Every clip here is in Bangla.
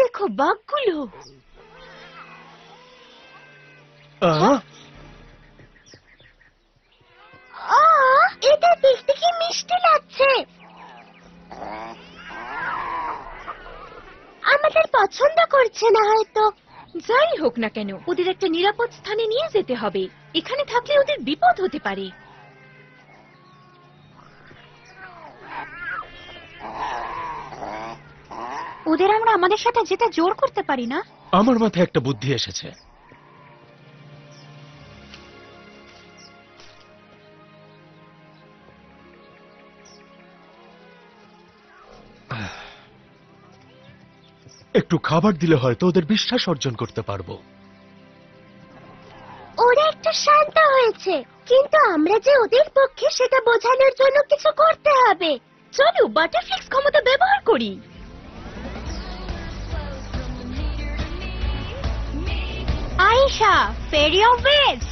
দেখো বাঘগুলো। এটা দেখতে কি মিষ্টি লাগছে। আমাদের পছন্দ করছে না হয়তো। যাই হোক না কেন, ওদের একটা নিরাপদ স্থানে নিয়ে যেতে হবে। এখানে থাকলে ওদের বিপদ হতে পারে। ওদের আমরা আমাদের সাথে যেতে জোর করতে পারি না? আমার মাথায় একটা বুদ্ধি এসেছে। একটু খাবার দিলে হয়তো ওদের বিশ্বাস অর্জন করতে পারবো। ওরা একটু শান্ত হয়েছে, কিন্তু আমরা যে ওদের পক্ষে সেটা বোঝানোর জন্য কিছু করতে হবে। চলো বাটারফ্লিক্স ক্ষমতা ব্যবহার করি। Aisha, fairy of waves.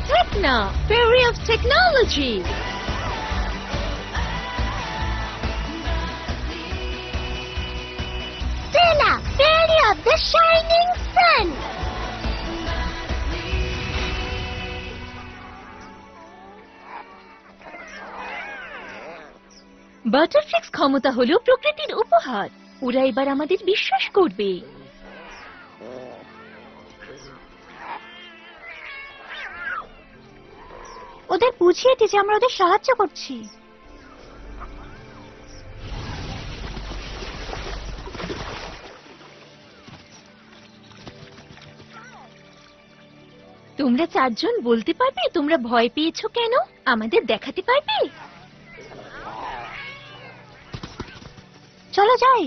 Tecna, fairy of technology. Stella, fairy of the shining sun. Butterflix ক্ষমতা হলো প্রকৃতির উপহার। ওরা এবার আমাদের বিশ্বাস করবে। ওদের বুঝিয়ে দি যে আমরা ওদের সাহায্য করছি। তোমরা চারজন বলতে পারবে তোমরা ভয় পেয়েছো কেন? আমাদের দেখাতে পারবে? চলো যাই।